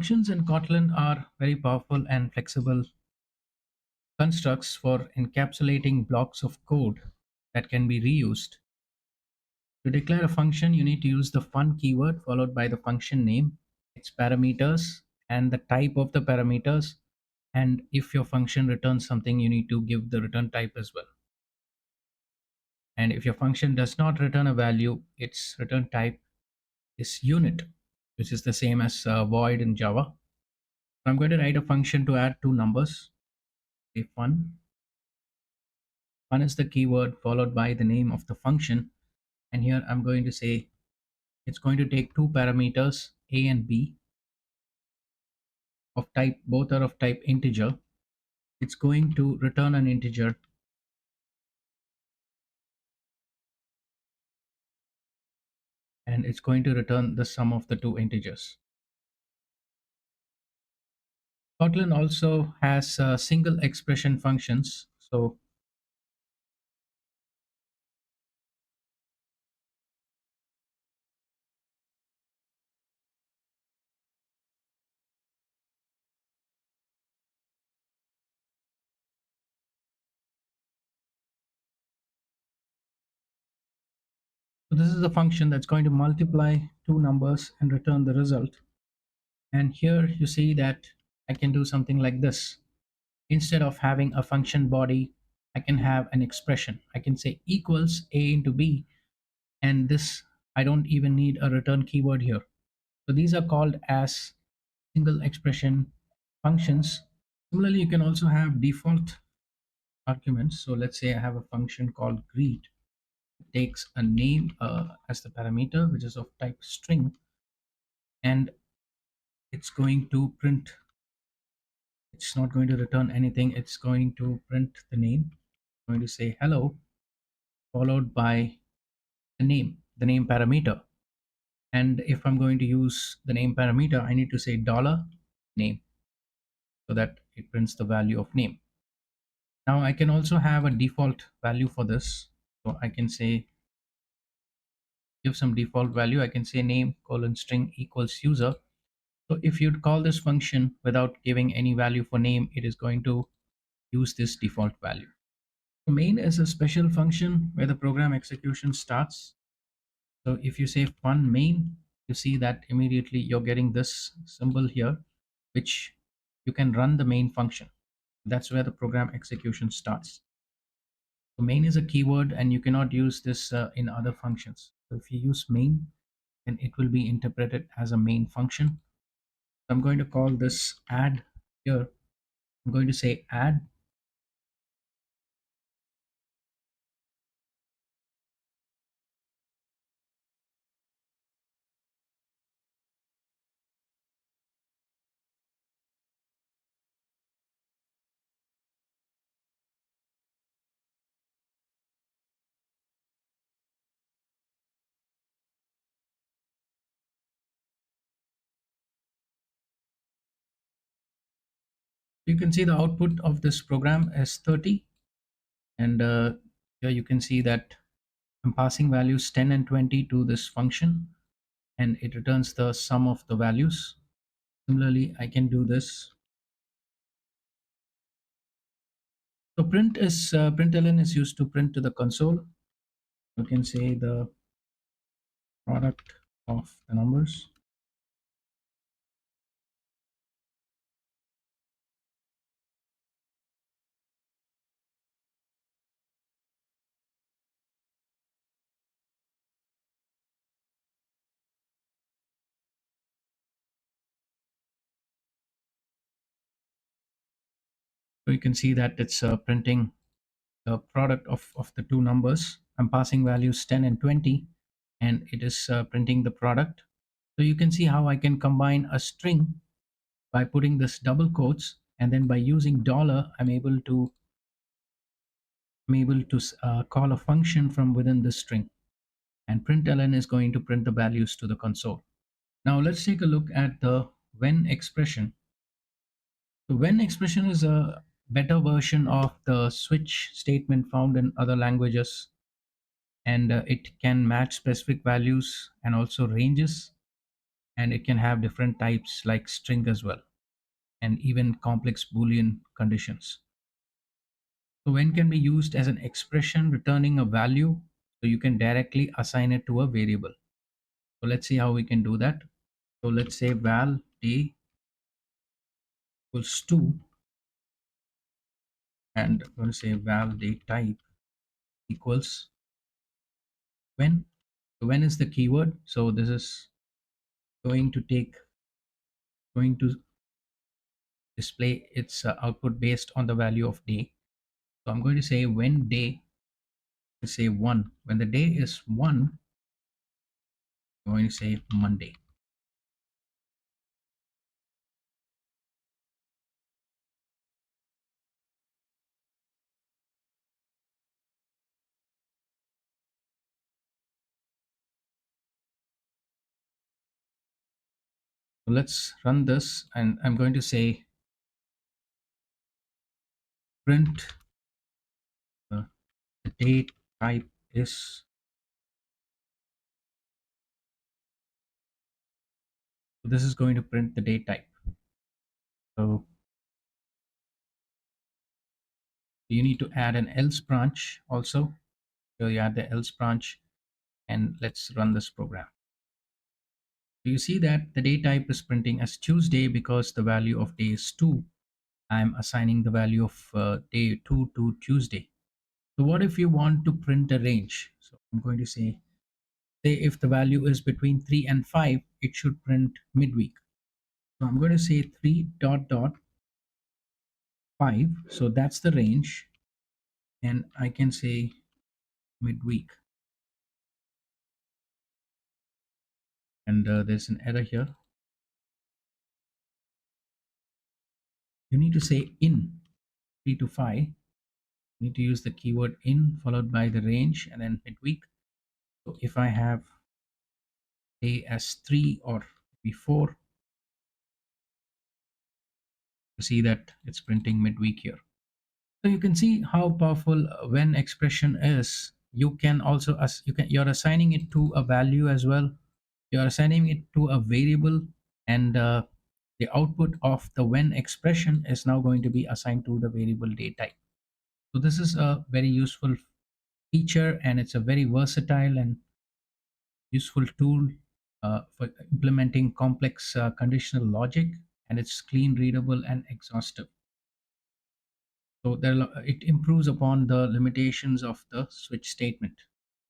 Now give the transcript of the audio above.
Functions in Kotlin are very powerful and flexible constructs for encapsulating blocks of code that can be reused. To declare a function, you need to use the fun keyword followed by the function name, its parameters, and the type of the parameters. And if your function returns something, you need to give the return type as well. And if your function does not return a value, its return type is unit, which is the same as void in Java. I'm going to write a function to add two numbers. Say fun. Fun is the keyword followed by the name of the function. And here I'm going to say it's going to take two parameters, a and b, of type, both are of type integer. It's going to return an integer, and it's going to return the sum of the two integers. Kotlin also has single expression functions. So this is a function that's going to multiply two numbers and return the result. And here you see that I can do something like this. Instead of having a function body, I can have an expression. I can say equals a into b, and this, I don't even need a return keyword here. So these are called as single expression functions. Similarly, you can also have default arguments. So let's say I have a function called greet. It takes a name as the parameter, which is of type string, and it's going to print. It's not going to return anything. It's going to print the name. I'm going to say hello, followed by the name parameter. And if I'm going to use the name parameter, I need to say dollar name so that it prints the value of name. Now I can also have a default value for this. So I can say, give some default value. I can say name colon string equals user. So if you'd call this function without giving any value for name, it is going to use this default value. So main is a special function where the program execution starts. So if you say fun main, you see that immediately you're getting this symbol here, which you can run the main function. That's where the program execution starts. So main is a keyword and you cannot use this in other functions. So if you use main, then it will be interpreted as a main function. So I'm going to call this add here. I'm going to say add. You can see the output of this program is 30. And here you can see that I'm passing values 10 and 20 to this function, and it returns the sum of the values. Similarly, I can do this. So println is used to print to the console. You can say the product of the numbers. So you can see that it's printing the product of the two numbers. I'm passing values 10 and 20, and it is printing the product. So you can see how I can combine a string by putting this double quotes, and then by using dollar, I'm able to call a function from within the string, and println is going to print the values to the console. Now let's take a look at the when expression. The when expression is a better version of the switch statement found in other languages, and it can match specific values and also ranges. and it can have different types like string as well, and even complex Boolean conditions. So when can be used as an expression returning a value, so you can directly assign it to a variable. So let's see how we can do that. So let's say val day equals 2, and I'm going to say val day type equals when. So when is the keyword, so this is going to take going to display its output based on the value of day. So I'm going to say when day, say 1. When the day is 1, I'm going to say Monday. So let's run this, and I'm going to say print uh, the date type is. So this is going to print the date type. So you need to add an else branch also. So you add the else branch, and let's run this program. So you see that the date type is printing as Tuesday because the value of day is 2. I'm assigning the value of day 2 to Tuesday. So what if you want to print a range? So I'm going to say if the value is between 3 and 5, it should print midweek. So I'm going to say 3 dot dot 5. So that's the range. And I can say midweek. And there's an error here. You need to say in 3 to 5. You need to use the keyword in followed by the range and then midweek. So if I have day as 3 or maybe 4, you see that it's printing midweek here. So you can see how powerful when expression is. You can also you're assigning it to a value as well. You're assigning it to a variable, and the output of the when expression is now going to be assigned to the variable date type. So this is a very useful feature, and it's a very versatile and useful tool for implementing complex conditional logic, and it's clean, readable, and exhaustive. So it improves upon the limitations of the switch statement.